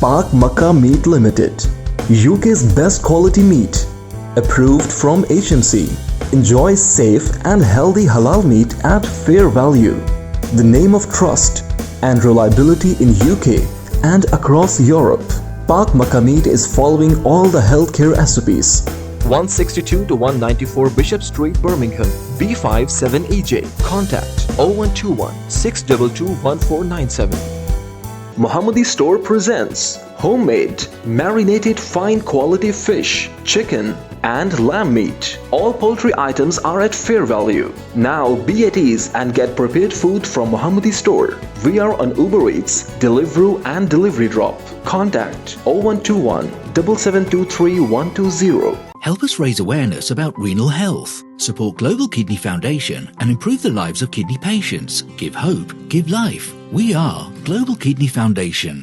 Pak Makkah Meat Limited, UK's best quality meat, approved from HMC. Enjoy safe and healthy halal meat at fair value. The name of trust and reliability in UK and across Europe. Pak Makkah Meat is following all the healthcare SOPs. 162 to 194 Bishop Street, Birmingham, B57EJ. Contact 0121 622 1497. Mohammadi Store presents homemade, marinated fine quality fish, chicken and lamb meat. All poultry items are at fair value. Now be at ease and get prepared food from Mohammadi Store. We are on Uber Eats, Deliveroo and Delivery Drop. Contact 0121 7723 120. Help us raise awareness about renal health. Support Global Kidney Foundation and improve the lives of kidney patients. Give hope, give life. We are Global Kidney Foundation.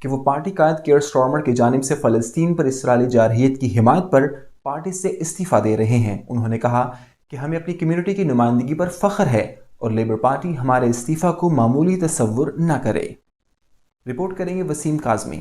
کہ وہ party قائد care Starmer کی جانب سے فلسطین پر اسرائیلی جارحیت کی حمایت پر party سے استعفیٰ دے رہے ہیں۔ انہوں نے کہا کہ ہمیں اپنی کمیونٹی کی نمائندگی پر فخر ہے اور لیبر پارٹی ہمارے استعفیٰ کو معمولی تصور نہ کرے۔ رپورٹ کریں گے وسیم کاظمی۔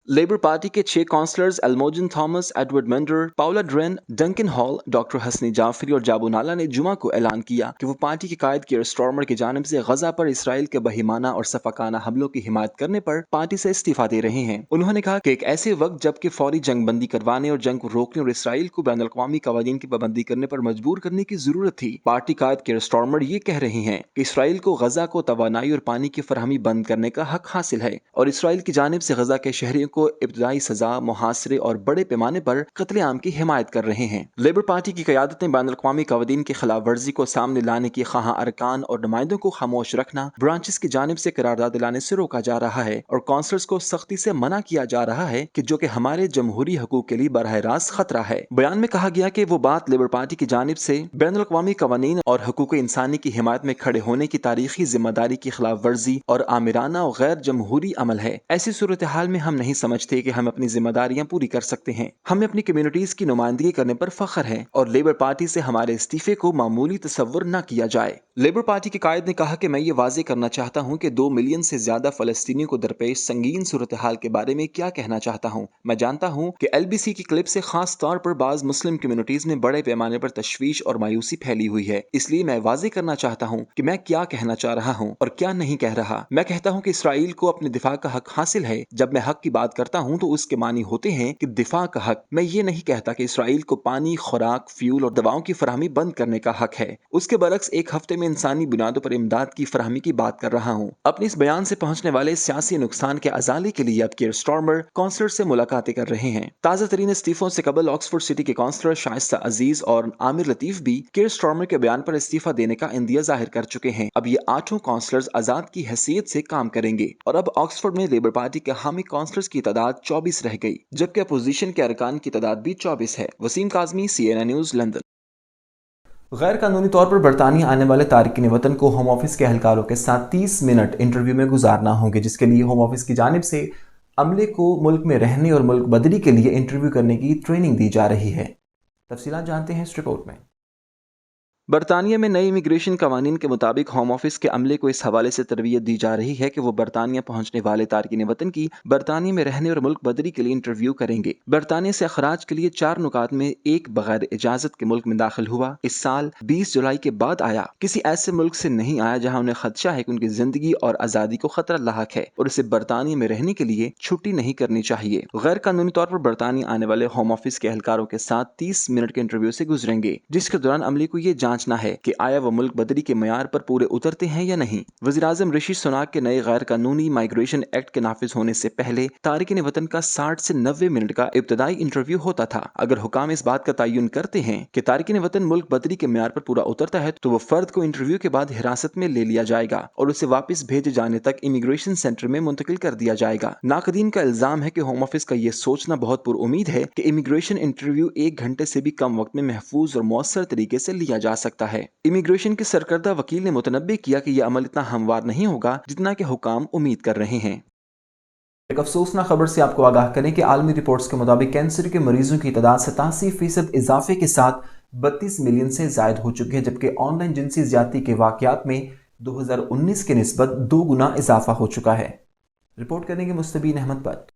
لیبر پارٹی کے 6 کونسلرز الموجن تھامس، ایڈورڈ مینڈر، پاولا ڈرین، Duncan Hall, doctor Husni Jafri اور جابو نالا نے جمعہ کو اعلان کیا کہ وہ پارٹی کے قائد کیئر سٹارمر کی جانب سے غزہ پر اسرائیل کے بہیمانہ اور صفاقانہ حملوں کی حمایت کرنے پر پارٹی سے استعفیٰ دے رہے ہیں۔ انہوں نے کہا کہ ایک ایسے وقت جبکہ فوری جنگ بندی کروانے اور جنگ کو روکنے اور اسرائیل کو بین الاقوامی قوانین کی پابندی کرنے پر مجبور کرنے کی ضرورت تھی، پارٹی قائد کیئر سٹارمر یہ کہہ رہے ہیں کہ اسرائیل کو غزہ کو توانائی اور پانی کی فراہمی بند کرنے کا حق حاصل ہے اور اسرائیل کی جانب سے غزہ کے شہریوں کو ابتدائی سزا، محاصرے اور بڑے پیمانے پر قتل عام کی حمایت کر رہے ہیں۔ لیبر پارٹی کی قیادت نے بین الاقوامی قوانین کی خلاف ورزی کو سامنے لانے کی خواہاں ارکان اور نمائندوں کو خاموش رکھنا، برانچز کی جانب سے قرارداد لانے سے روکا جا رہا ہے اور کونسلرز کو سختی سے منع کیا جا رہا ہے کہ جو کہ ہمارے جمہوری حقوق کے لیے براہ راست خطرہ ہے۔ بیان میں کہا گیا کہ وہ بات لیبر پارٹی کی جانب سے بین الاقوامی قوانین اور حقوق انسانی کی حمایت میں کھڑے ہونے کی تاریخی ذمہ داری کی خلاف ورزی اور آمرانہ اور غیر جمہوری عمل ہے۔ ایسی صورتحال میں ہم نہیں سمجھتے کہ ہم اپنی ذمہ داریاں پوری کر سکتے ہیں۔ ہمیں اپنی کمیونٹیز کی نمائندگی کرنے پر فخر ہے اور لیبر پارٹی سے ہمارے استعفے کو معمولی تصور نہ کیا جائے۔ لیبر پارٹی کے قائد نے کہا کہ میں یہ واضح کرنا چاہتا ہوں کہ 2 ملین سے زیادہ فلسطینیوں کو درپیش سنگین صورتحال کے بارے میں کیا کہنا چاہتا ہوں۔ میں جانتا ہوں کہ LBC کی کلپ سے خاص طور پر بعض مسلم کمیونٹیز میں بڑے پیمانے پر تشویش اور مایوسی پھیلی ہوئی ہے، اس لیے میں واضح کرنا چاہتا ہوں کہ میں کیا کہنا چاہ رہا ہوں اور کیا نہیں کہہ رہا۔ میں کہتا ہوں کہ اسرائیل کو اپنے دفاع کا حق حاصل ہے۔ جب میں حق کی بات کرتا ہوں تو اس کے معنی ہوتے ہیں کہ دفاع کا حق۔ میں یہ نہیں کہتا کہ اسرائیل کو پانی، خوراک، فیول اور دواؤں کی فراہمی بند کرنے کا حق ہے۔ اس کے برعکس ایک ہفتے میں انسانی بنیادوں پر امداد کی فراہمی کی بات کر رہا ہوں۔ اپنے اس بیان سے پہنچنے والے سیاسی نقصان کے ازالے کے لیے اب کیئر سٹارمر کونسلر سے ملاقاتیں کر رہے ہیں۔ تازہ ترین استعفوں سے قبل آکسفورڈ سٹی کے کونسلر شائستہ عزیز اور عامر لطیف بھی کیئر سٹارمر کے بیان پر استعفیٰ دینے کا اندیہ ظاہر کر چکے ہیں۔ اب یہ 8 کونسلرز آزاد کی حیثیت سے کام کریں گے اور اب آکسفورڈ میں لیبر پارٹی کے حامی کونسلرز کی تعداد 24 رہ گئی، جبکہ اپوزیشن کے ارکان کی تعداد بھی 24 ہے۔ Waseem Kazmi, CNN news, London. غیر قانونی طور پر برطانیہ آنے والے تارکین وطن کو ہوم آفس کے اہلکاروں کے ساتھ 30 منٹ انٹرویو میں گزارنا ہوں گے، جس کے لیے ہوم آفس کی جانب سے عملے کو ملک میں رہنے اور ملک بدری کے لیے انٹرویو کرنے کی ٹریننگ دی جا رہی ہے۔ تفصیلات جانتے ہیں اس رپورٹ میں۔ برطانیہ میں نئے امیگریشن قوانین کے مطابق ہوم آفس کے عملے کو اس حوالے سے تربیت دی جا رہی ہے کہ وہ برطانیہ پہنچنے والے تارکین وطن کی برطانیہ میں رہنے اور ملک بدری کے لیے انٹرویو کریں گے۔ برطانیہ سے اخراج کے لیے 4 نکات میں ایک بغیر اجازت کے ملک میں داخل ہوا اس سال 20 جولائی کے بعد آیا، کسی ایسے ملک سے نہیں آیا جہاں انہیں خدشہ ہے کہ ان کی زندگی اور آزادی کو خطرہ لاحق ہے اور اسے برطانیہ میں رہنے کے لیے چھٹی نہیں کرنی چاہیے۔ غیر قانونی طور پر برطانیہ آنے والے ہوم آفس کے اہلکاروں کے ساتھ 30 منٹ کے انٹرویو سے گزریں گے، جس کے دوران عملے کو یہ جانچنا ہے کہ آیا وہ ملک بدری کے معیار پر پورے اترتے ہیں یا نہیں۔ وزیراعظم رشی سناک کے نئے غیر قانونی مائیگریشن ایکٹ کے نافذ ہونے سے پہلے تارکین وطن کا 60 سے 90 منٹ کا ابتدائی انٹرویو ہوتا تھا۔ اگر حکام اس بات کا تعین کرتے ہیں کہ تارکین وطن ملک بدری کے معیار پر پورا اترتا ہے تو وہ فرد کو انٹرویو کے بعد حراست میں لے لیا جائے گا اور اسے واپس بھیجے جانے تک امیگریشن سینٹر میں منتقل کر دیا جائے گا۔ ناقدین کا الزام ہے کہ ہوم آفس کا یہ سوچنا بہت پر امید ہے کہ امیگریشن انٹرویو 1 گھنٹے سے بھی کم وقت میں محفوظ اور مؤثر طریقے سے لیا جا سکتا ہے۔ امیگریشن کے سرکردہ وکیل نے متنبع کیا کہ یہ عمل اتنا ہموار نہیں ہوگا جتنا کہ حکام امید کر رہے ہیں۔ ایک افسوسناک خبر سے آپ کو آگاہ کریں کہ عالمی رپورٹس کے مطابق کینسر کے مریضوں کی تعداد 87% اضافے کے ساتھ 32 ملین سے زائد ہو چکی ہے، جبکہ آن لائن جنسی زیادتی کے واقعات میں 2019 کے نسبت 2 گنا اضافہ ہو چکا ہے۔ رپورٹ کریں گے مستبین احمد بٹ۔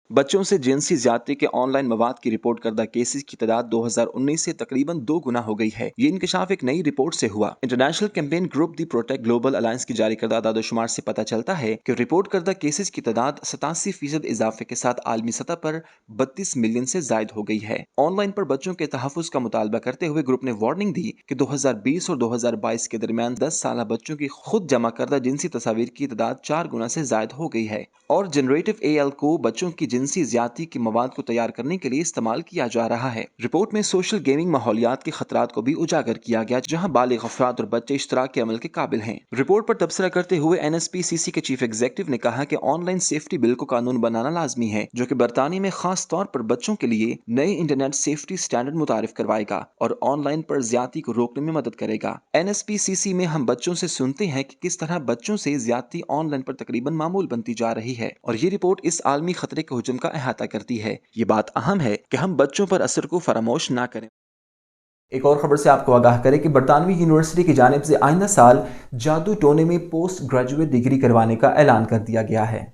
بچوں سے جنسی زیادتی کے آن لائن مواد کی رپورٹ کردہ کیسز کی تعداد 2019 سے تقریباً 2 گنا ہو گئی ہے۔ یہ انکشاف ایک نئی رپورٹ سے ہوا۔ انٹرنیشنل کیمپین گروپ دی پروٹیکٹ گلوبل الائنس کی جاری کردہ اعداد و شمار سے پتہ چلتا ہے کہ رپورٹ کردہ کیسز کی تعداد 87% اضافے کے ساتھ عالمی سطح پر 32 ملین سے زائد ہو گئی ہے۔ آن لائن پر بچوں کے تحفظ کا مطالبہ کرتے ہوئے گروپ نے وارننگ دی کہ 2020 اور 2022 کے درمیان 10 سالہ بچوں کی خود جمع کردہ جنسی تصاویر کی تعداد 4 گنا سے زائد ہو گئی ہے اور جنریٹو AL کو بچوں کی جنسی زیادتی کے مواد کو تیار کرنے کے لیے استعمال کیا جا رہا ہے۔ رپورٹ میں سوشل گیمنگ ماحولیات کے خطرات کو بھی اجاگر کیا گیا، جہاں بالغ افراد اور بچے اشتراک کے عمل کے قابل ہیں۔ رپورٹ پر تبصرہ کرتے ہوئے NSPCC کے چیف ایگزیکٹو نے کہا کہ آن لائن سیفٹی بل کو قانون بنانا لازمی ہے، جو کہ برطانیہ میں خاص طور پر بچوں کے لیے نئے انٹرنیٹ سیفٹی سٹینڈرڈ متعارف کروائے گا اور آن لائن پر زیادتی کو روکنے میں مدد کرے گا۔ NSPCC میں ہم بچوں سے سنتے ہیں کہ کس طرح بچوں سے زیادتی آن لائن پر تقریباً معمول بنتی جا رہی ہے، اور یہ رپورٹ اس عالمی خطرے کے حجم کا احاطہ کرتی ہے۔ یہ بات اہم ہے کہ ہم بچوں پر اثر کو فراموش نہ کریں۔ ایک اور خبر سے آپ کو آگاہ کریں کہ برطانوی یونیورسٹی کی جانب سے آئندہ سال جادو ٹونے میں پوسٹ گریجویٹ ڈگری کروانے کا اعلان کر دیا گیا ہے۔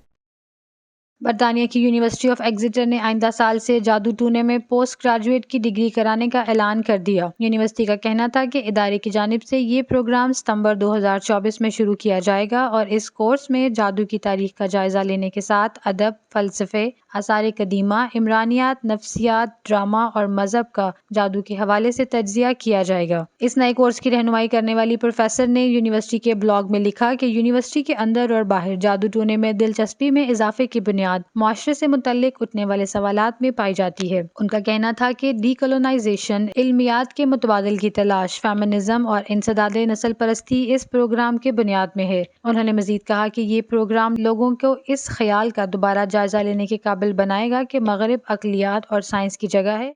برطانیہ کی یونیورسٹی آف ایگزیٹر نے آئندہ سال سے جادو ٹونے میں پوسٹ گریجویٹ کی ڈگری کرانے کا اعلان کر دیا۔ یونیورسٹی کا کہنا تھا کہ ادارے کی جانب سے یہ پروگرام ستمبر 2024 میں شروع کیا جائے گا اور اس کورس میں جادو کی تاریخ کا جائزہ لینے کے ساتھ ادب، فلسفے، آثار قدیمہ، عمرانیات، نفسیات، ڈرامہ اور مذہب کا جادو کے حوالے سے تجزیہ کیا جائے گا۔ اس نئے کورس کی رہنمائی کرنے والی پروفیسر نے یونیورسٹی کے بلاگ میں لکھا کہ یونیورسٹی کے اندر اور باہر جادو ٹونے میں دلچسپی میں اضافے کی بنیاد معاشرے سے متعلق اٹھنے والے سوالات میں پائی جاتی ہے۔ ان کا کہنا تھا کہ ڈی کولونائزیشن، علمیات کے متبادل کی تلاش، فیمنزم اور انسداد نسل پرستی اس پروگرام کے بنیاد میں ہے۔ انہوں نے مزید کہا کہ یہ پروگرام لوگوں کو اس خیال کا دوبارہ جائزہ لینے کے قابل بنائے گا کہ مغرب عقلیات اور سائنس کی جگہ ہے۔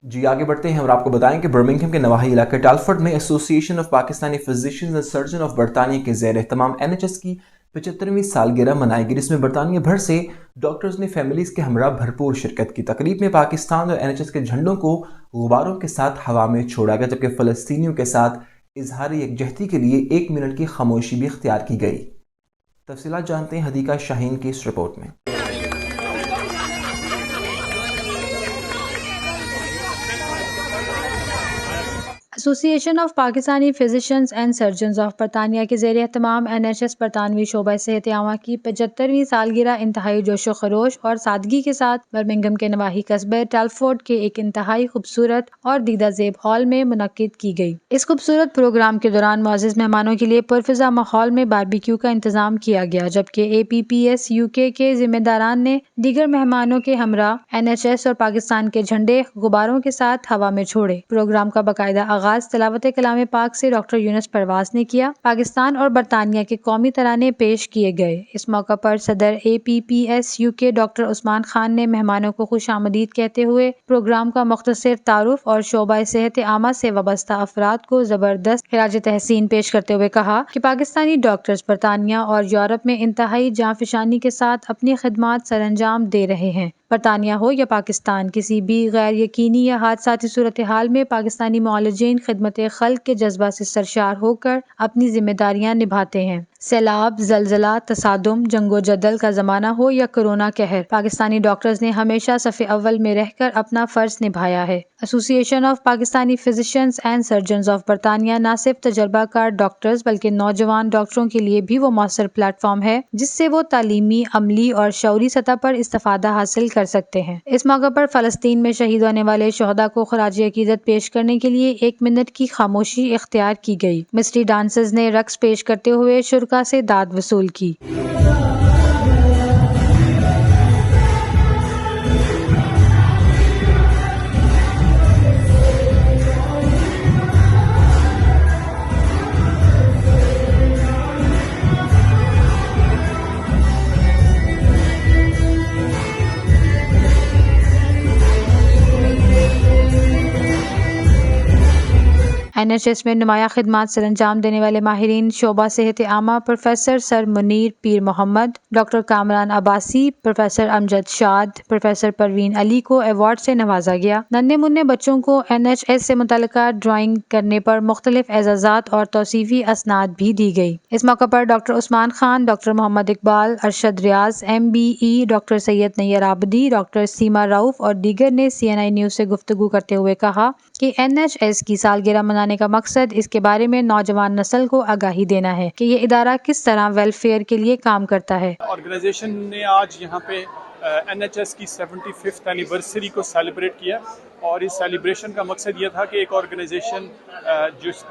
جی آگے بڑھتے ہیں اور آپ کو بتائیں کہ برمنگھم کے نواحی علاقے ٹالفرڈ میں ایسوسی ایشن of Pakistani فزیشینز and surgeon of برطانیہ کے زیر اہتمام NHS کی 75ویں سالگرہ منائی گئی، جس میں برطانیہ بھر سے ڈاکٹرز نے فیملیز کے ہمراہ بھرپور شرکت کی۔ تقریب میں پاکستان اور NHS کے جھنڈوں کو غباروں کے ساتھ ہوا میں چھوڑا گیا، جبکہ فلسطینیوں کے ساتھ اظہار یکجہتی کے لیے 1 منٹ کی خاموشی بھی اختیار کی گئی۔ تفصیلات جانتے ہیں حدیقہ شاہین کی اس رپورٹ میں۔ ایسوسی ایشن of Pakistani فزیشینز and surgeons of برطانیہ کے زیر اہتمام NHS برطانوی شعبہ صحت عامہ کی 75ویں سالگرہ انتہائی جوش و خروش اور سادگی کے ساتھ برمنگھم کے نواحی قصبے ٹالفورڈ کے ایک انتہائی خوبصورت اور دیدہ زیب ہال میں منعقد کی گئی۔ اس خوبصورت پروگرام کے دوران معزز مہمانوں کے لیے پرفضا ماحول میں باربیکیو کا انتظام کیا گیا، جبکہ APPS UK کے ذمہ داران نے دیگر مہمانوں کے ہمراہ NHS اور پاکستان کے جھنڈے غباروں کے ساتھ ہوا میں چھوڑے۔ پروگرام کا باقاعدہ آغاز تلاوت کلام پاک سے ڈاکٹر یونس پرواز نے کیا۔ پاکستان اور برطانیہ کے قومی ترانے پیش کیے گئے۔ اس موقع پر صدر APPS UK ڈاکٹر عثمان خان نے مہمانوں کو خوش آمدید کہتے ہوئے پروگرام کا مختصر تعارف اور شعبہ صحت عامہ سے وابستہ افراد کو زبردست خراج تحسین پیش کرتے ہوئے کہا کہ پاکستانی ڈاکٹرز برطانیہ اور یورپ میں انتہائی جانفشانی کے ساتھ اپنی خدمات سر انجام دے رہے ہیں۔ برطانیہ ہو یا پاکستان، کسی بھی غیر یقینی یا حادثاتی صورتحال میں پاکستانی معالجین خدمت خلق کے جذبہ سے سرشار ہو کر اپنی ذمہ داریاں نبھاتے ہیں۔ سیلاب، زلزلہ، تصادم، جنگ و جدل کا زمانہ ہو یا کورونا قہر، پاکستانی ڈاکٹرز نے ہمیشہ صف اول میں رہ کر اپنا فرض نبھایا ہے۔ ایسوسی ایشن of Pakistani فزیشینز and surgeons of برطانیہ نہ صرف تجربہ کار ڈاکٹرز بلکہ نوجوان ڈاکٹروں کے لیے بھی وہ مؤثر پلیٹ فارم ہے جس سے وہ تعلیمی، عملی اور شعوری سطح پر استفادہ حاصل کر سکتے ہیں۔ اس موقع پر فلسطین میں شہید ہونے والے شہداء کو خراج عقیدت پیش کرنے کے لیے 1 منٹ کی خاموشی اختیار کی گئی۔ مسٹری ڈانسرز نے رقص پیش کرتے ہوئے شرکاء سے داد وصول کی۔ NHS میں نمایاں خدمات سر انجام دینے والے ماہرین شعبہ صحت عامہ پروفیسر سر منیر پیر محمد، ڈاکٹر کامران عباسی، پروفیسر امجد شاد، پروفیسر پروین علی کو ایوارڈ سے نوازا گیا۔ ننھے منھے بچوں کو NHS سے متعلقہ ڈرائنگ کرنے پر مختلف اعزازات اور توصیفی اسناد بھی دی گئی۔ اس موقع پر ڈاکٹر عثمان خان، ڈاکٹر محمد اقبال، ارشد ریاض MBE، ڈاکٹر سید نیر آبدی، ڈاکٹر سیما رؤف اور دیگر نے CNI نیوز سے گفتگو کرتے ہوئے کہا کہ NHS کی سالگرہ منانے کا مقصد اس کے بارے میں نوجوان نسل کو آگاہی دینا ہے کہ یہ ادارہ کس طرح ویلفیئر کے لیے کام کرتا ہے۔ آرگنائزیشن نے آج یہاں پہ NHS کی 75th اینیورسری کو سیلیبریٹ کیا اور اس سیلیبریشن کا مقصد یہ تھا کہ ایک آرگنائزیشن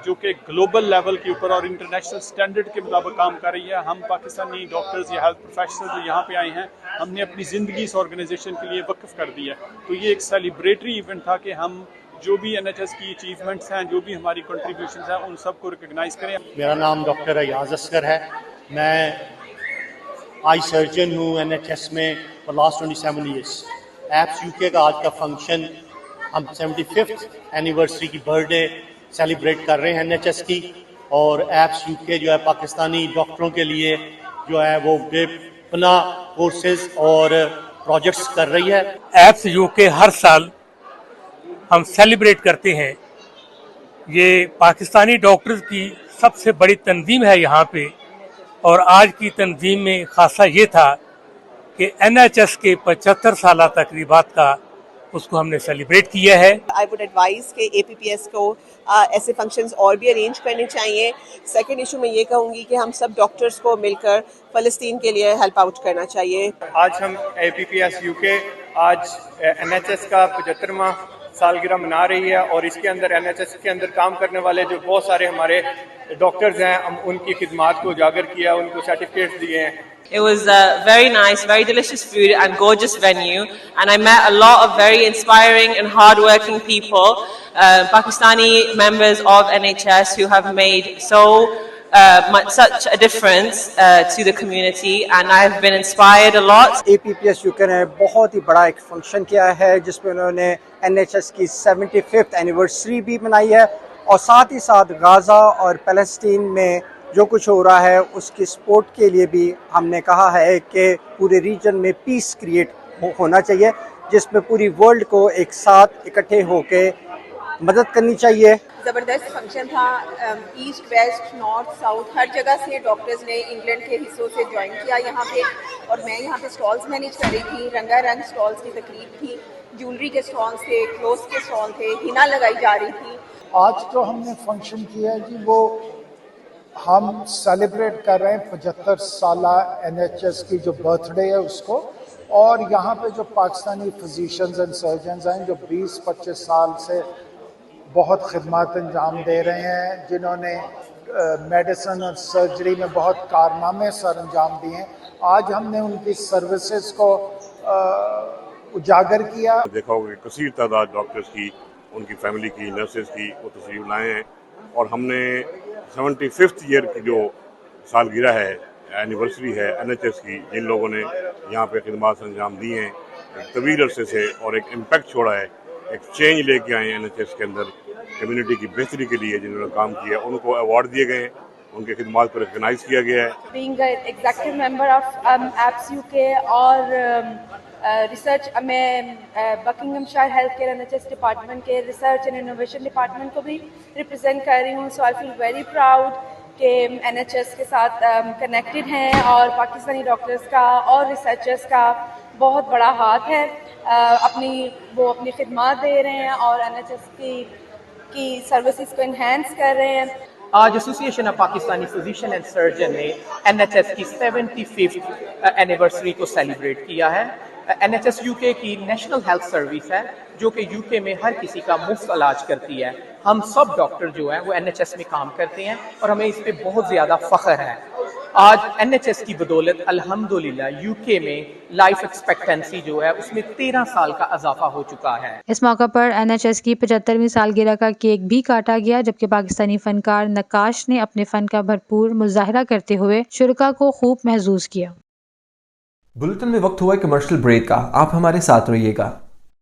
جو کہ گلوبل لیول کے اوپر اور انٹرنیشنل سٹینڈرڈ کے مطابق کام کر رہی ہے. ہم پاکستانی ڈاکٹرز یا ہیلتھ پروفیشنل جو یہاں پہ آئے ہیں ہم نے اپنی زندگی اس آرگنائزیشن کے لیے وقف کر دی ہے. تو یہ ایک سیلیبریٹری ایونٹ تھا کہ ہم جو بھی NHS کی اچیومنٹس ہیں, جو بھی ہماری کنٹریبیوشنز ہیں, ان سب کو ریکگنائز کریں. میرا نام ڈاکٹر ایاز اصغر ہے. میں آئی سرجن ہوں NHS میں for last 27 years. Apps UK کا آج کا فنکشن ہم 75th اینیورسری کی برتھ ڈے سیلیبریٹ کر رہے ہیں NHS کی, اور ایپس UK جو ہے پاکستانی ڈاکٹروں کے لیے جو ہے وہ بے پناہ کورسز اور پروجیکٹس کر رہی ہے. ایپس UK ہر سال ہم سیلیبریٹ کرتے ہیں. یہ پاکستانی ڈاکٹرز کی سب سے بڑی تنظیم ہے یہاں پہ, اور آج کی تنظیم میں خاصہ یہ تھا کہ NHS کے 75 سالہ تقریبات کا اس کو ہم نے سیلیبریٹ کیا ہے. I would advise کہ APPS کو ایسے فنکشنز اور بھی ارینج کرنے چاہیے. سیکنڈ ایشو میں یہ کہوں گی کہ ہم سب ڈاکٹرز کو مل کر فلسطین کے لیے ہیلپ آؤٹ کرنا چاہیے. آج ہم APPS UK آج NHS کا 75واں سالگرہ منا رہی ہے, اور اس کے اندر NHS کے اندر کام کرنے والے جو بہت سارے ہمارے ڈاکٹرز ہیں, ہم ان کی خدمات کو اجاگر کیا, ان کو سرٹیفکیٹس دیے ہیں. It was very nice, very delicious food and gorgeous venue, and I met a lot of very inspiring and hard-working people, Pakistani members of NHS who have made such a difference to the community, and I've been inspired a lot. APPS UK نے بہت ہی بڑا ایک function کیا ہے جس میں انہوں نے NHS کی 75th اینیورسری بھی منائی ہے, اور ساتھ ہی ساتھ غزہ اور فلسطین میں جو کچھ ہو رہا ہے اس کی سپورٹ کے لیے بھی ہم نے کہا ہے کہ پورے ریجن میں پیس کریٹ ہونا چاہیے, جس میں پوری ورلڈ کو ایک ساتھ اکٹھے ہو کے مدد کرنی چاہیے. زبردست فنکشن تھا. ایسٹ ویسٹ نارتھ ساؤتھ ہر جگہ سے ڈاکٹرز نے انگلینڈ کے حصوں سے جوائن کیا یہاں پہ, اور میں یہاں پہ اسٹالز مینیج کر رہی تھی. رنگا رنگ اسٹالز کی تقریب تھی, جولری کے اسٹالز تھے, کلوتھس کے اسٹال تھے, ہینا لگائی جا رہی تھی. آج جو ہم نے فنکشن کیا ہے جی وہ ہم سیلیبریٹ کر رہے ہیں 75 سالہ NHS کی جو برتھ ڈے ہے اس کو, اور یہاں پہ جو پاکستانی فزیشنز اینڈ سرجنز ہیں جو 20-25 سال سے بہت خدمات انجام دے رہے ہیں, جنہوں نے میڈیسن اور سرجری میں بہت کارنامے سر انجام دیے ہیں, آج ہم نے ان کی سروسز کو اجاگر کیا. دیکھا ہوگا کہ کثیر تعداد ڈاکٹرز کی, ان کی فیملی کی, نرسز کی وہ تشریف لائے ہیں, اور ہم نے 75th ایئر کی جو سالگرہ ہے, اینیورسری ہے NHS کی, جن لوگوں نے یہاں پہ خدمات انجام دی ہیں طویل عرصے سے اور ایک امپیکٹ چھوڑا ہے, ایک چینج لے کے آئے ہیں NHS کے اندر کمیونٹی کی بہتری کے لیے, جنہوں نے کام کیا ان کو ایوارڈ دیے گئے ہیں, ان کی خدمات کو ریکگنائز کیا گیا ہے. Being executive member of apps UK اور ریسرچ, میں Buckingham shire health care NHS department کے ریسرچ اینڈ انوویشن ڈپارٹمنٹ کو بھی ریپرزینٹ کر رہی ہوں. سو آئی فیل ویری پراؤڈ کہ NHS کے ساتھ کنیکٹڈ ہیں, اور پاکستانی ڈاکٹرز کا اور ریسرچرز کا بہت بڑا ہاتھ ہے. وہ اپنی خدمات دے رہے ہیں اور NHS کی سروسز کو انہینس کر رہے ہیں. آج association of Pakistani physician and surgeon نے NHS کی 75th اینیورسری کو سیلیبریٹ کیا ہے. NHS UK کی نیشنل ہیلتھ سروس ہے جو کہ UK میں ہر کسی کا مفت علاج کرتی ہے. ہم سب ڈاکٹر جو ہیں وہ NHS میں کام کرتے ہیں, اور ہمیں اس پہ بہت زیادہ فخر ہے. آج NHS کی بدولت الحمدللہ UK میں لائف ایکسپیکٹنسی جو ہے اس میں 13 سال کا اضافہ ہو چکا ہے. اس موقع پر NHS کی 75ویں سالگرہ کا کیک بھی کاٹا گیا, جبکہ پاکستانی فنکار نقاش نے اپنے فن کا بھرپور مظاہرہ کرتے ہوئے شرکاء کو خوب محظوظ کیا. بلٹن میں وقت ہوا ہے کمرشل بریک کا, آپ ہمارے ساتھ رہیے گا.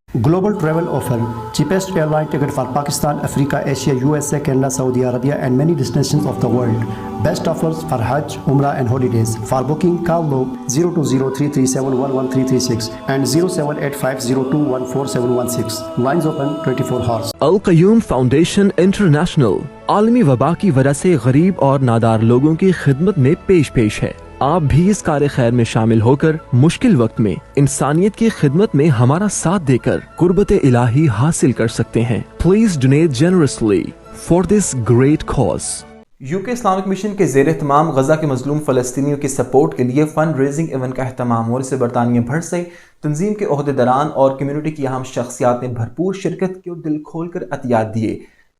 Global travel offer, cheapest airline ticket for Pakistan, Africa, Asia, USA, Canada, Saudi Arabia and many destinations of the world. Best offers for Hajj, Umrah and holidays. For booking, call now 020-337-11336 and 07850214716. Lines open 24 hours. Al-Qayyum Foundation International عالمی وبا کی وجہ سے غریب اور نادار لوگوں کی خدمت میں پیش ہے. آپ بھی اس کار خیر میں شامل ہو کر مشکل وقت میں انسانیت کی خدمت میں ہمارا ساتھ دے کر قربت الہی حاصل کر سکتے ہیں. Please donate generously for this great cause. UK Islamic mission کے زیر اہتمام غزہ کے مظلوم فلسطینیوں کی سپورٹ کے لیے فنڈ ریزنگ ایونٹ کا اہتمام، اور اسے برطانیہ بھر سے تنظیم کے عہدیداران اور کمیونٹی کی اہم شخصیات نے بھرپور شرکت کی اور دل کھول کر عطیات دیے،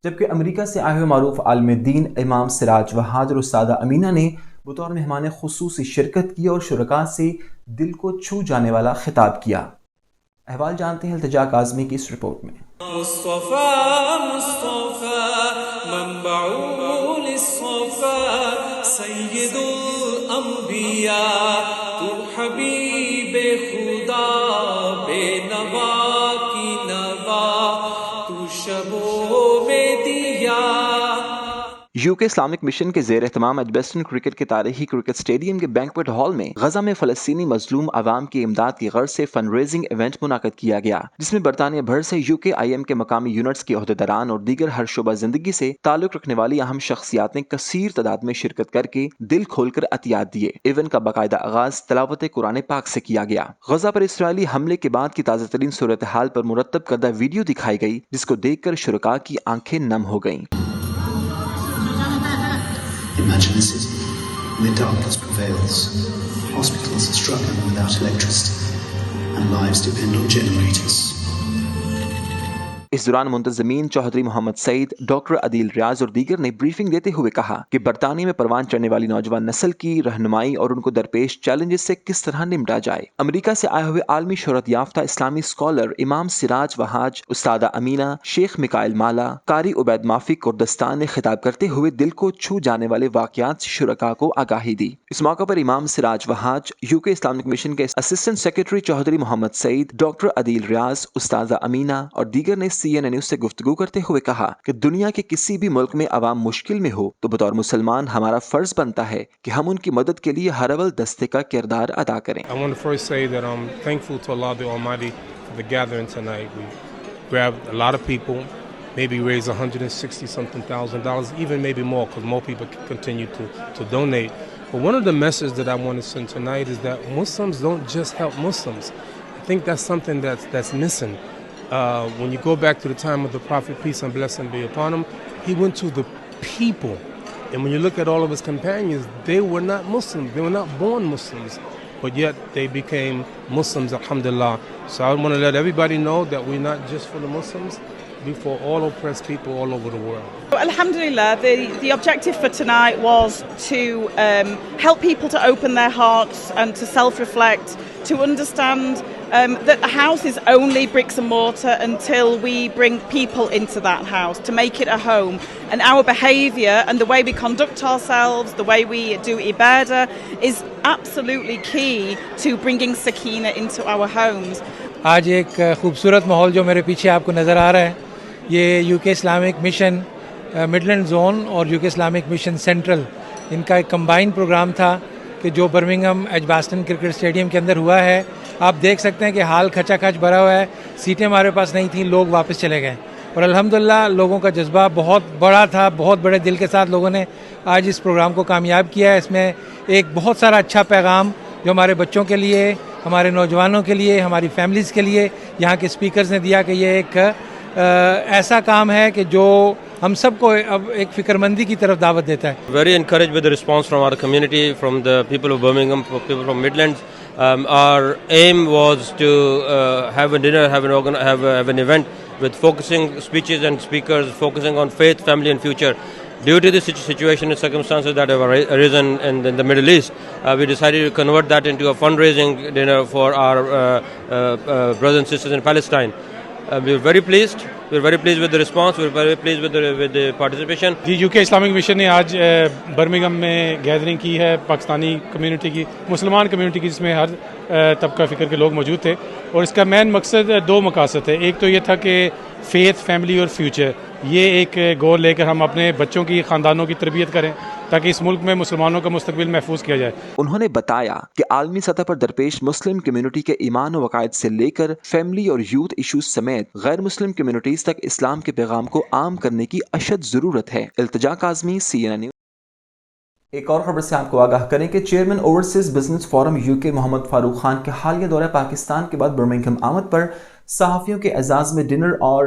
جبکہ امریکہ سے آئے ہوئے معروف عالم دین امام سراج وہاج اور استاذہ امینہ نے بطور مہمان خصوصی شرکت کی اور شرکاء سے دل کو چھو جانے والا خطاب کیا۔ احوال جانتے ہیں التجا کاظمی کی اس رپورٹ میں۔ سید الانبیاء تو حبیب خدا بے نوا کی نوا تو شبوں میں دیا۔ UK اسلامک مشن کے زیر اہتمام ایجبسٹن کرکٹ کے تاریخی کرکٹ اسٹیڈیم کے بینکویٹ ہال میں غزہ میں فلسطینی مظلوم عوام کی امداد کی غرض سے فنڈ ریزنگ ایونٹ منعقد کیا گیا، جس میں برطانیہ بھر سے UKIM کے مقامی یونٹس کے عہدیداران اور دیگر ہر شعبہ زندگی سے تعلق رکھنے والی اہم شخصیات نے کثیر تعداد میں شرکت کر کے دل کھول کر عطیات دیے۔ ایونٹ کا باقاعدہ آغاز تلاوت قرآن پاک سے کیا گیا۔ غزہ پر اسرائیلی حملے کے بعد کی تازہ ترین صورتحال پر مرتب کردہ ویڈیو دکھائی گئی، جس کو دیکھ کر شرکاء کی آنکھیں نم ہو گئیں۔ Imagine a city where darkness prevails, hospitals are struggling without electricity, and lives depend on generators. اس دوران منتظمین چوہدری محمد سعید، ڈاکٹر عدیل ریاض اور دیگر نے بریفنگ دیتے ہوئے کہا کہ برطانیہ میں پروان چڑھنے والی نوجوان نسل کی رہنمائی اور ان کو درپیش چیلنجز سے کس طرح نمٹا جائے۔ امریکہ سے آئے ہوئے عالمی شہرت یافتہ اسلامی اسکالر امام سراج وہاج، استادہ امینہ، شیخ میکائل مالا، قاری عبید مافی کردستان نے خطاب کرتے ہوئے دل کو چھو جانے والے واقعات سے شرکاء کو آگاہی دی۔ اس موقع پر امام سراج وہاج، UK اسلامک مشن کے اسسٹنٹ سیکرٹری چوہدری محمد سعید، ڈاکٹر عدیل ریاض، استاذہ امینہ اور دیگر نے CNN نیوز سے گفتگو کرتے ہوئے کہا کہ دنیا کے کسی بھی ملک میں عوام مشکل میں ہو تو بطور مسلمان ہمارا فرض بنتا ہے کہ ہم ان کی مدد کے لیے ہر اول دستے کا کردار ادا کریں۔ I want to first say that I'm thankful to Allah the Almighty for the gathering tonight. We grabbed a lot of people, maybe raised $160-something thousand, even maybe more, because more people continue to donate. But one of the messages that I want to send tonight is that Muslims don't just help Muslims. I think that's something that's missing. When you go back to the time of the Prophet, peace and blessing be upon him, he went to the people. And when you look at all of his companions, they were not Muslims. They were not born Muslims. But yet they became Muslims, alhamdulillah. So I want to let everybody know that we're not just for the Muslims, we're for all oppressed people all over the world. Alhamdulillah, the objective for tonight was to help people to open their hearts and to self-reflect, to understand that a house is only bricks and mortar until we bring people into that house, to make it a home. And our behaviour and the way we conduct ourselves, the way we do ibadah, is absolutely key to bringing sakina into our homes. آج ایک خوبصورت ماحول جو میرے پیچھے آپ کو نظر آ رہا ہے، یہ UK Islamic mission Midland zone اور UK اسلامک مشن سینٹرل، ان کا ایک کمبائن پروگرام تھا کہ جو برمنگھم ایجباسٹن کرکٹ اسٹیڈیم کے اندر ہوا ہے۔ آپ دیکھ سکتے ہیں کہ حال کھچا کھچ بھرا ہوا ہے، سیٹیں ہمارے پاس نہیں تھیں، لوگ واپس چلے گئے، اور الحمدللہ لوگوں کا جذبہ بہت بڑا تھا، بہت بڑے دل کے ساتھ لوگوں نے آج اس پروگرام کو کامیاب کیا ہے۔ اس میں ایک بہت سارا اچھا پیغام جو ہمارے بچوں کے لیے، ہمارے نوجوانوں کے لیے، ہماری فیملیز کے لیے یہاں کے اسپیکرز نے دیا کہ یہ ایک ایسا کام ہے کہ جو ہم سب کو اب ایک فکر مندی کی طرف دعوت دیتا ہے۔ Very encouraged with the response from our community, from the people of Birmingham, from people from Midlands. Our aim was to have a dinner, have an event with focusing speeches and speakers, focusing on faith, family and future. Due to the situation and circumstances that have arisen in the Middle East, we decided to convert that into a fundraising dinner for our brothers and sisters in Palestine. We were very pleased. We were very pleased with the response. We were very pleased with the participation. جی UK Islamic mission نے آج Birmingham میں gathering کی ہے Pakistani community کی، مسلمان community کی، جس میں ہر طبقہ فکر کے لوگ موجود تھے، اور اس کا مین مقصد دو مقاصد ہے۔ ایک تو یہ تھا کہ فیتھ، فیملی اور فیوچر، یہ ایک گول لے کر ہم اپنے بچوں کی، خاندانوں کی تربیت کریں تاکہ اس ملک میں مسلمانوں کا مستقبل محفوظ کیا جائے۔ انہوں نے بتایا کہ عالمی سطح پر درپیش مسلم کمیونٹی کے ایمان و عقائد سے لے کر فیملی اور یوتھ ایشوز سمیت غیر مسلم کمیونٹیز تک اسلام کے پیغام کو عام کرنے کی اشد ضرورت ہے۔ التجا کاظمی، CNN نیوز۔ ایک اور خبر سے آپ کو آگاہ کریں کہ chairman overseas business forum UK محمد فاروق خان کے حالیہ دورہ پاکستان کے بعد برمنگھم آمد پر صحافیوں کے اعزاز میں ڈنر اور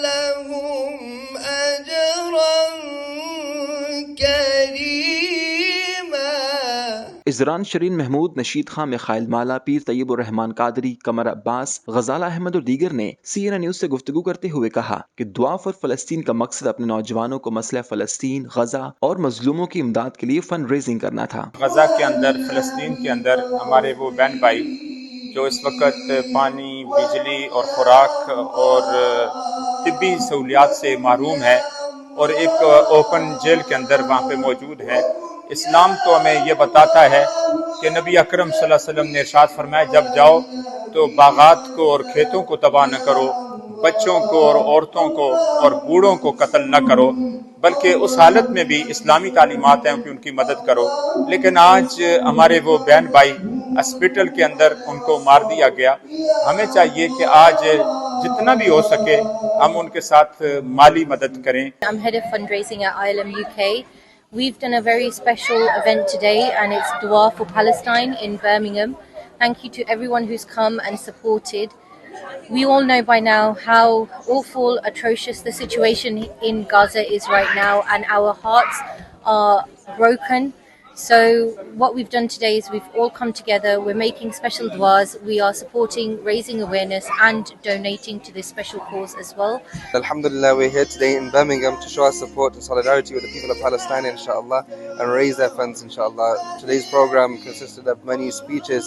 له عزران شرین محمود، نشید خان، میخائیل مالا، پیر طیب الرحمان قادری، قمر عباس، غزالہ احمد اور دیگر نے CNN نیوز سے گفتگو کرتے ہوئے کہا کہ دعا فار فلسطین کا مقصد اپنے نوجوانوں کو مسئلہ فلسطین، غزہ اور مظلوموں کی امداد کے لیے فنڈ ریزنگ کرنا تھا۔ غزہ کے اندر، فلسطین کے اندر ہمارے وہ بہن بھائی جو اس وقت پانی، بجلی اور خوراک اور طبی سہولیات سے محروم ہے اور ایک اوپن جیل کے اندر وہاں پہ موجود ہے، اسلام تو ہمیں یہ بتاتا ہے کہ نبی اکرم صلی اللہ علیہ وسلم نے ارشاد فرمایا جب جاؤ تو باغات کو اور کھیتوں کو تباہ نہ کرو، بچوں کو اور عورتوں کو اور بوڑھوں کو قتل نہ کرو، بلکہ اس حالت میں بھی اسلامی تعلیمات ہیں کہ ان کی مدد کرو۔ لیکن آج ہمارے وہ بہن بھائی ہاسپٹل کے اندر ان کو مار دیا گیا۔ ہمیں چاہیے کہ آج جتنا بھی ہو سکے ہم ان کے ساتھ مالی مدد کریں۔ I'm head of fundraising at ILM UK. We've done a very special event today and it's Dua for Palestine in Birmingham. Thank you to everyone who's come and supported. We all know by now how awful, atrocious the situation in Gaza is right now and our hearts are broken. So what we've done today is we've all come together, we're making special duas, we are supporting, raising awareness and donating to this special cause as well. Alhamdulillah, we're here today in Birmingham to show our support and solidarity with the people of Palestine, inshallah, and raise their funds, inshallah. Today's program consisted of many speeches,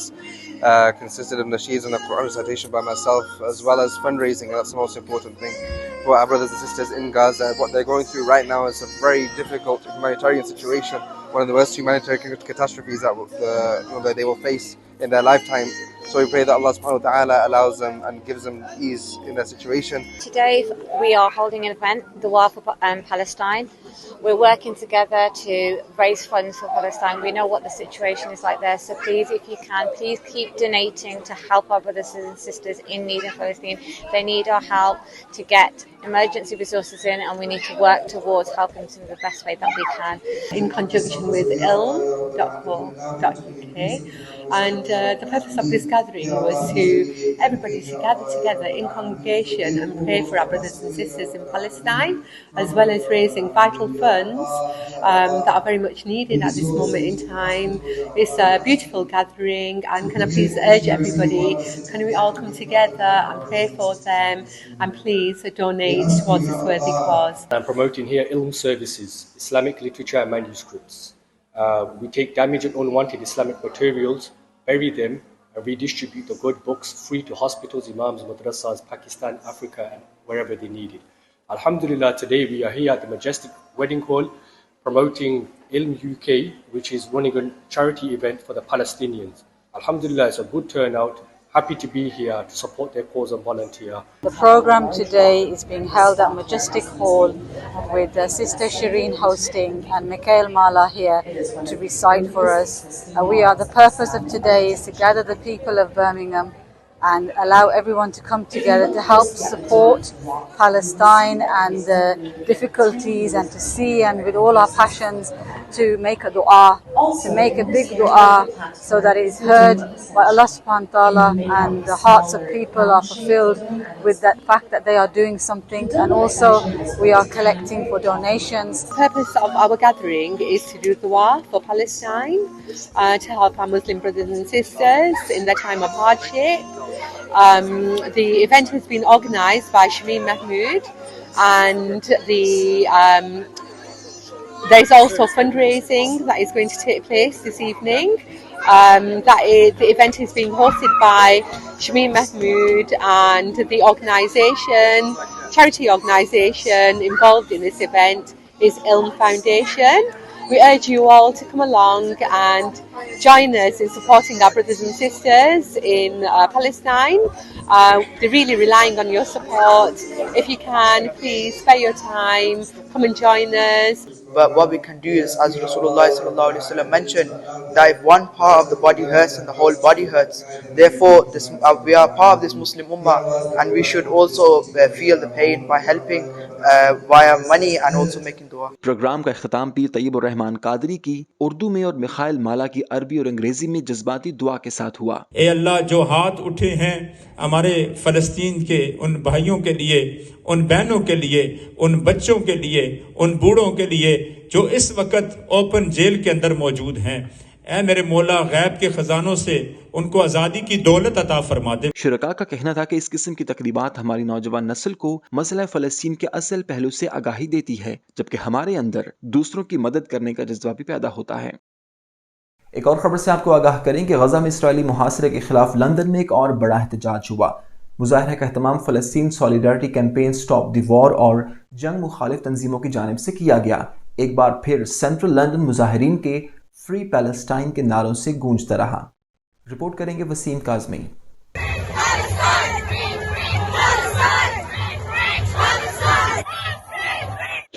consisted of nasheeds and a Quran recitation by myself, as well as fundraising, and that's the most important thing for our brothers and sisters in Gaza. What they're going through right now is a very difficult humanitarian situation, one of the worst humanitarian catastrophes that they will face in their lifetime. So we pray that Allah subhanahu wa ta'ala allows them and gives them ease in their situation. Today we are holding an event, Dua for Palestine. We're working together to raise funds for Palestine. We know what the situation is like there, so please, if you can, please keep donating to help our brothers and sisters in need in Palestine. They need our help to get emergency resources in, and we need to work towards helping them in the best way that we can. In conjunction with ilm.co.uk, and the purpose of this gathering was to everybody to gather together in congregation and pray for our brothers and sisters in Palestine, as well as raising vital funds that are very much needed at this moment in time. It's a beautiful gathering, and can I please urge everybody, can we all come together and pray for them, and please donate towards this worthy cause. I'm promoting here Ilm Services, Islamic literature and manuscripts. We take damaged and unwanted Islamic materials, bury them, and redistribute the good books free to hospitals, imams, madrasas, Pakistan, Africa, and wherever they need it. Alhamdulillah, today we are here at the Majestic Wedding Hall promoting Ilm UK, which is running a charity event for the Palestinians. Alhamdulillah, it's a good turnout. Happy to be here to support their cause and volunteer. The program today is being held at Majestic Hall with Sister Shireen hosting and Mikhail Mala here to recite for us. The purpose of today is to gather the people of Birmingham and allow everyone to come together to help support Palestine and the difficulties, and to see, and with all our passions, to make a dua, to make a big dua so that it is heard by Allah subhanahu wa ta'ala and the hearts of people are fulfilled with that fact that they are doing something. And also we are collecting for donations. The purpose of our gathering is to do dua for Palestine, to help our Muslim brothers and sisters in their time of hardship. The event has been organised by Shameen Mahmood, and there's also fundraising that is going to take place this evening. The event is being hosted by Shameen Mahmood, and the charity organisation involved in this event is Ilm Foundation. We urge you all to come along and join us in supporting our brothers and sisters in Palestine. They're really relying on your support. If you can, please spare your time, come and join us. But what we can do is, as Rasulullah sallallahu alaihi wasallam mentioned, that if one part of the body hurts, and the whole body hurts. Therefore, we are part of this Muslim Ummah, and we should also feel the pain by helping via money and also making dua. Programme کا اختتام پیر طیب الرحمان قادری کی اردو میں اور میخائیل مالا کی عربی اور انگریزی میں جذباتی دعا کے ساتھ ہوا۔ اے اللہ، جو ہاتھ اٹھے ہیں ہمارے فلسطین کے ان بھائیوں کے لیے، ان بہنوں کے لیے، ان بچوں کے لیے، ان بوڑھوں کے لیے جو اس وقت اوپن جیل کے اندر موجود ہیں، اے میرے مولا غیب کے خزانوں سے ان کو آزادی کی دولت عطا فرما دے۔ شرکاء کا کہنا تھا کہ اس قسم کی تقریبات ہماری نوجوان نسل کو مسئلہ فلسطین کے اصل پہلو سے آگاہی دیتی ہے، جبکہ ہمارے اندر دوسروں کی مدد کرنے کا جذبہ بھی پیدا ہوتا ہے۔ ایک اور خبر سے آپ کو آگاہ کریں کہ غزہ میں اسرائیلی محاصرے کے خلاف لندن میں ایک اور بڑا احتجاج ہوا۔ مظاہرے کا اہتمام فلسطین سولیڈارٹی کیمپین سٹاپ دی وار اور جنگ مخالف تنظیموں کی جانب سے کیا گیا۔ ایک بار پھر سینٹرل لندن مظاہرین کے فری پیلسٹائن کے نعروں سے گونجتا رہا۔ رپورٹ کریں گے وسیم کاظمی۔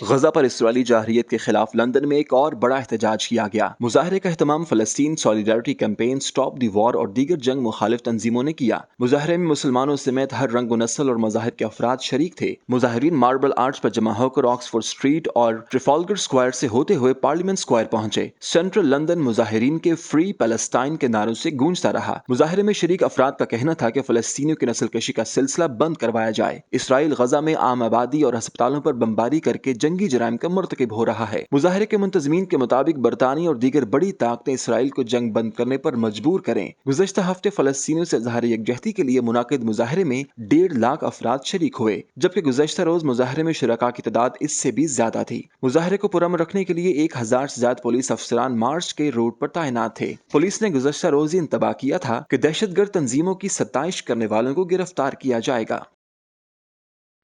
غزہ پر اسرائیلی جارحیت کے خلاف لندن میں ایک اور بڑا احتجاج کیا گیا۔ مظاہرے کا اہتمام فلسطین سولیڈارٹی کیمپین سٹاپ دی وار اور دیگر جنگ مخالف تنظیموں نے کیا۔ مظاہرے میں مسلمانوں سمیت ہر رنگ و نسل اور مذاہب کے افراد شریک تھے۔ مظاہرین ماربل آرچ پر جمع ہو کر آکسفورڈ اسٹریٹ اور ٹریفالگر اسکوائر سے ہوتے ہوئے پارلیمنٹ اسکوائر پہنچے۔ سینٹرل لندن مظاہرین کے فری پیلسٹائن کے نعروں سے گونجتا رہا۔ مظاہرے میں شریک افراد کا کہنا تھا کہ فلسطینیوں کی نسل کشی کا سلسلہ بند کروایا جائے۔ اسرائیل غزہ میں عام آبادی اور ہسپتالوں پر بمباری کر کے جنگی جرائم کا مرتکب ہو رہا ہے۔ مظاہرے کے منتظمین کے مطابق برطانیہ اور دیگر بڑی طاقتیں اسرائیل کو جنگ بند کرنے پر مجبور کریں۔ گزشتہ ہفتے فلسطینیوں سے اظہار یکجہتی کے لیے منعقد مظاہرے میں 1.5 لاکھ افراد شریک ہوئے، جبکہ گزشتہ روز مظاہرے میں شرکاء کی تعداد اس سے بھی زیادہ تھی۔ مظاہرے کو پرامن رکھنے کے لیے 1000 سے زیادہ پولیس افسران مارچ کے روٹ پر تعینات تھے۔ پولیس نے گزشتہ روز یہ انتباہ کیا تھا کہ دہشت گرد تنظیموں کی ستائش کرنے والوں کو گرفتار کیا جائے گا۔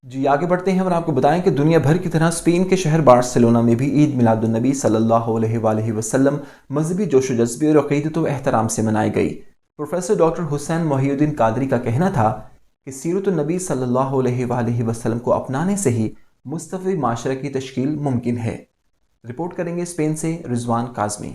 جی آگے بڑھتے ہیں اور آپ کو بتائیں کہ دنیا بھر کی طرح اسپین کے شہر بارسلونا میں بھی عید میلاد النبی صلی اللہ علیہ وآلہ وسلم مذہبی جوش و جذبے اور عقیدت و احترام سے منائی گئی۔ پروفیسر ڈاکٹر حسین محی الدین قادری کا کہنا تھا کہ سیرت النبی صلی اللہ علیہ وآلہ وسلم کو اپنانے سے ہی مستوی معاشرے کی تشکیل ممکن ہے۔ رپورٹ کریں گے اسپین سے رضوان کاظمی۔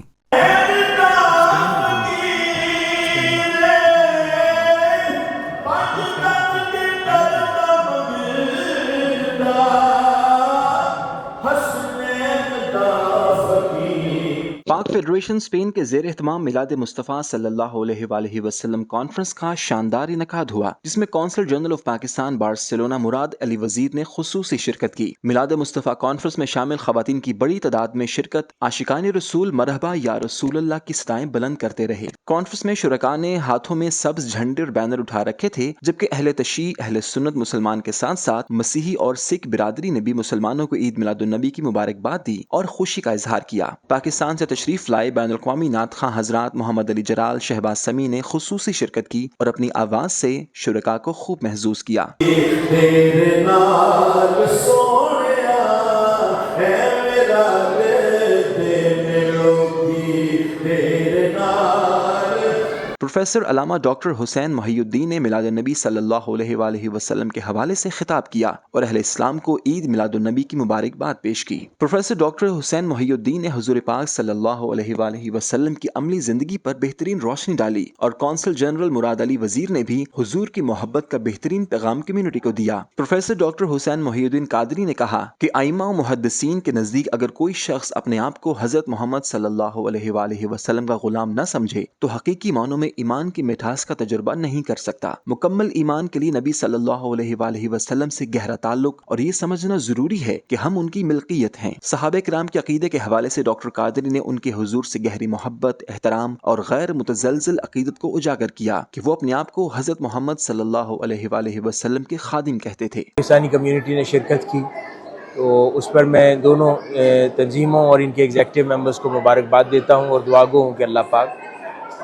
پاک فیڈریشن اسپین کے زیر اہتمام میلاد مصطفیٰ صلی اللہ علیہ وآلہ وسلم کانفرنس کا شاندار انعقاد ہوا، جس میں consul general of Pakistan Barcelona Murad Ali Wazir نے خصوصی شرکت کی۔ میلاد مصطفیٰ کانفرنس میں شامل خواتین کی بڑی تعداد میں شرکت عاشقان رسول مرحبا یا رسول اللہ کی صدائیں بلند کرتے رہے۔ کانفرنس میں شرکاء نے ہاتھوں میں سبز جھنڈے اور بینر اٹھا رکھے تھے، جبکہ اہل تشیع، اہل سنت مسلمان کے ساتھ ساتھ مسیحی اور سکھ برادری نے بھی مسلمانوں کو عید میلاد النبی کی مبارکباد دی اور خوشی کا اظہار کیا۔ پاکستان سے تشریف لائے بین الاقوامی نعت خواں حضرات محمد علی جلال، شہباز سمیع نے خصوصی شرکت کی اور اپنی آواز سے شرکاء کو خوب محظوظ کیا۔ پروفیسر علامہ ڈاکٹر حسین محی الدین نے میلاد النبی صلی اللہ علیہ وآلہ وسلم کے حوالے سے خطاب کیا اور اہل اسلام کو عید میلاد النبی کی مبارکباد پیش کی۔ پروفیسر ڈاکٹر حسین محی الدین نے حضور پاک صلی اللہ علیہ وآلہ وسلم کی عملی زندگی پر بہترین روشنی ڈالی اور کونسل جنرل مراد علی وزیر نے بھی حضور کی محبت کا بہترین پیغام کمیونٹی کو دیا۔ پروفیسر ڈاکٹر حسین محی الدین قادری نے کہا کہ ائمہ و محدثین کے نزدیک اگر کوئی شخص اپنے آپ کو حضرت محمد صلی اللہ علیہ وآلہ وسلم کا غلام نہ سمجھے تو حقیقی معنوں میں ایمان کی مٹھاس کا تجربہ نہیں کر سکتا۔ مکمل ایمان کے لیے نبی صلی اللہ علیہ وآلہ وسلم سے گہرا تعلق اور یہ سمجھنا ضروری ہے کہ ہم ان کی ملکیت ہیں۔ صحابہ کرام کے عقیدے کے حوالے سے ڈاکٹر قادری نے ان کے حضور سے گہری محبت، احترام اور غیر متزلزل عقیدت کو اجاگر کیا کہ وہ اپنے آپ کو حضرت محمد صلی اللہ علیہ وآلہ وسلم کے خادم کہتے تھے۔ پاکستانی کمیونٹی نے شرکت کی تو اس پر میں دونوں تنظیموں اور ان کے ایگزیکٹو ممبرز کو مبارکباد دیتا ہوں اور دعا گو ہوں کہ اللہ پاک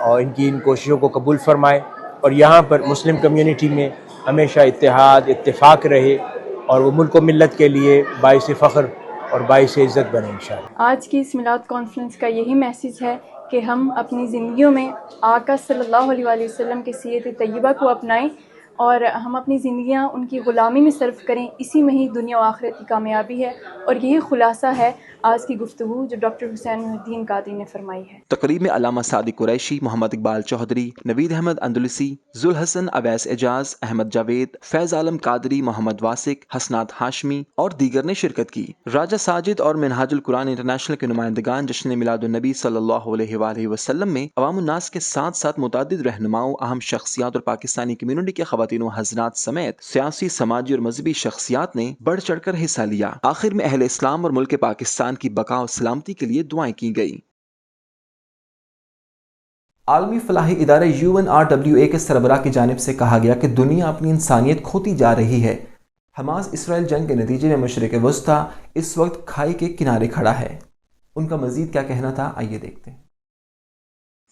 اور ان کی ان کوششوں کو قبول فرمائے اور یہاں پر مسلم کمیونٹی میں ہمیشہ اتحاد اتفاق رہے اور وہ ملک و ملت کے لیے باعث فخر اور باعث عزت بنے انشاءاللہ۔ آج کی اس میلاد کانفرنس کا یہی میسیج ہے کہ ہم اپنی زندگیوں میں آقا صلی اللہ علیہ وآلہ وسلم کی سیرت طیبہ کو اپنائیں اور ہم اپنی زندگیاں ان کی غلامی میں صرف کریں، اسی میں ہی دنیا و آخرت کی کامیابی ہے اور یہی خلاصہ ہے آج کی گفتگو جو ڈاکٹر حسین محی الدین قادری نے فرمائی ہے۔ تقریب میں علامہ صادق قریشی، محمد اقبال چودھری، نوید احمد اندلسی، ذوالحسن اویس اعجاز، احمد جاوید، فیض عالم قادری، محمد واسق، حسنات ہاشمی اور دیگر نے شرکت کی۔ راجہ ساجد اور منہاج القرآن انٹرنیشنل کے نمائندگان جشن میلاد النبی صلی اللہ علیہ وآلہ وسلم میں عوام الناس کے ساتھ ساتھ متعدد رہنماؤں، اہم شخصیات اور پاکستانی کمیونٹی کے خواتین و حضرات سمیت سیاسی، سماجی اور مذہبی شخصیات نے بڑھ چڑھ کر حصہ لیا۔ آخر میں اہل اسلام اور ملک پاکستان کی بقا و سلامتی کے لیے دعائیں کی گئی۔ عالمی فلاحی ادارے UNRWA کے سربراہ کی جانب سے کہا گیا کہ دنیا اپنی انسانیت کھوتی جا رہی ہے۔ حماس اسرائیل جنگ کے نتیجے میں مشرق وسطی اس وقت کھائی کے کنارے کھڑا ہے۔ ان کا مزید کیا کہنا تھا، آئیے دیکھتے ہیں۔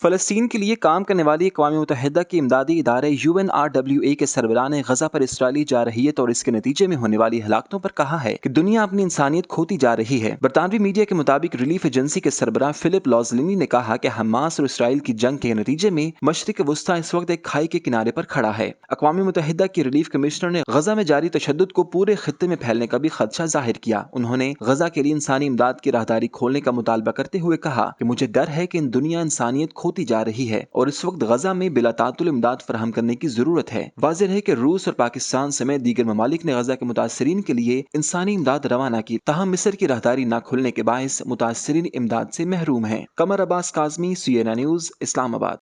فلسطین کے لیے کام کرنے والی اقوام متحدہ کے امدادی ادارے UNRWA کے سربراہ نے غزہ پر اسرائیلی جارحیت اور اس کے نتیجے میں ہونے والی ہلاکتوں پر کہا ہے کہ دنیا اپنی انسانیت کھوتی جا رہی ہے۔ برطانوی میڈیا کے مطابق ریلیف ایجنسی کے سربراہ فلپ لازلینی نے کہا کہ حماس اور اسرائیل کی جنگ کے نتیجے میں مشرق وسطی اس وقت ایک کھائی کے کنارے پر کھڑا ہے۔ اقوام متحدہ کی ریلیف کمشنر نے غزہ میں جاری تشدد کو پورے خطے میں پھیلنے کا بھی خدشہ ظاہر کیا۔ انہوں نے غزہ کے لیے انسانی امداد کی راہداری کھولنے کا مطالبہ کرتے ہوئے کہا کہ مجھے ڈر ہے کہ ان دنیا انسانیت کھوتی جا رہی ہے اور اس وقت غزہ میں بلا تعطل امداد فراہم کرنے کی ضرورت ہے۔ واضح ہے کہ روس اور پاکستان سمیت دیگر ممالک نے غزہ کے متاثرین کے لیے انسانی امداد روانہ کی، تاہم مصر کی راہداری نہ کھلنے کے باعث متاثرین امداد سے محروم ہیں۔ قمر عباس کاظمی، CNN نیوز، اسلام آباد۔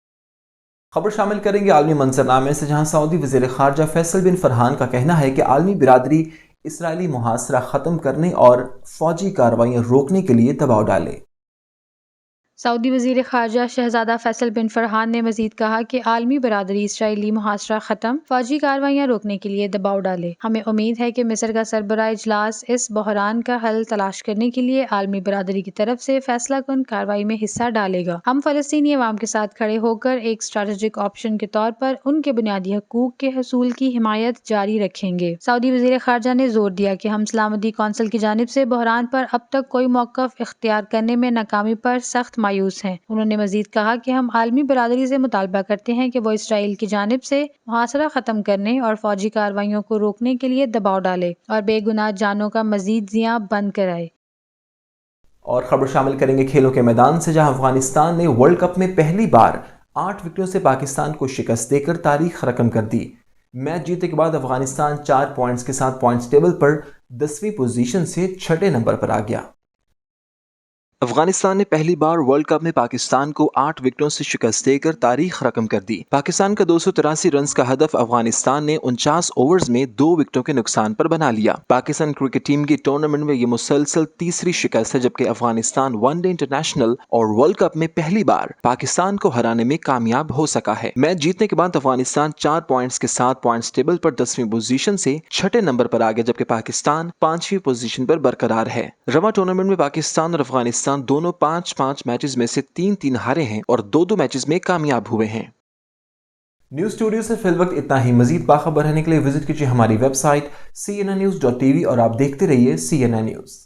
خبر شامل کریں گے عالمی منظرنامے سے، جہاں سعودی وزیر خارجہ فیصل بن فرحان کا کہنا ہے کہ عالمی برادری اسرائیلی محاصرہ ختم کرنے اور فوجی کارروائیاں روکنے کے لیے دباؤ ڈالے۔ سعودی وزیر خارجہ شہزادہ فیصل بن فرحان نے مزید کہا کہ عالمی برادری اسرائیلی محاصرہ ختم، فوجی کارروائیاں روکنے کے لیے دباؤ ڈالے۔ ہمیں امید ہے کہ مصر کا سربراہ اجلاس اس بحران کا حل تلاش کرنے کے لیے عالمی برادری کی طرف سے فیصلہ کن کارروائی میں حصہ ڈالے گا۔ ہم فلسطینی عوام کے ساتھ کھڑے ہو کر ایک اسٹریٹجک آپشن کے طور پر ان کے بنیادی حقوق کے حصول کی حمایت جاری رکھیں گے۔ سعودی وزیر خارجہ نے زور دیا کہ ہم سلامتی کونسل کی جانب سے بحران پر اب تک کوئی موقف اختیار کرنے میں ناکامی پر سخت مایوس ہیں۔ انہوں نے مزید کہا کہ ہم عالمی برادری سے مطالبہ کرتے ہیں کہ وہ اسرائیل کی جانب سے محاصرہ ختم کرنے اور فوجی کارروائیوں کو روکنے کے لیے دباؤ ڈالے اور بے گناہ جانوں کا مزید ضیاع بند کرائے۔ اور خبر شامل کریں گے کھیلوں کے میدان سے، جہاں افغانستان نے ورلڈ کپ میں پہلی بار 8 وکٹوں سے پاکستان کو شکست دے کر تاریخ رقم کر دی۔ میچ جیتے کے بعد افغانستان 4 پوائنٹس کے ساتھ پوائنٹس ٹیبل پر 10ویں پوزیشن سے 6 نمبر پر آ گیا۔ افغانستان نے پہلی بار ورلڈ کپ میں پاکستان کو 8 وکٹوں سے شکست دے کر تاریخ رقم کر دی۔ پاکستان کا 283 رنز کا ہدف افغانستان نے 49 اوورز میں 2 وکٹوں کے نقصان پر بنا لیا۔ پاکستان کرکٹ ٹیم کی ٹورنامنٹ میں یہ مسلسل تیسری شکست ہے، جبکہ افغانستان ون ڈے انٹرنیشنل اور ورلڈ کپ میں پہلی بار پاکستان کو ہرانے میں کامیاب ہو سکا ہے۔ میچ جیتنے کے بعد افغانستان 4 پوائنٹس کے ساتھ پوائنٹس ٹیبل پر 10ویں پوزیشن سے 6 نمبر پر آ گیا، جبکہ پاکستان 5ویں پوزیشن پر برقرار ہے۔ رواں ٹورنامنٹ میں پاکستان اور افغانستان دونوں 5 میچز میں سے 3 ہارے ہیں اور 2 میچز میں کامیاب ہوئے ہیں۔ نیوز اسٹوڈیو سے فی الوقت اتنا ہی۔ مزید باخبر رہنے کے لیے وزٹ کیجیے ہماری ویب سائٹ cnnews.tv اور آپ دیکھتے رہیے CNN نیوز۔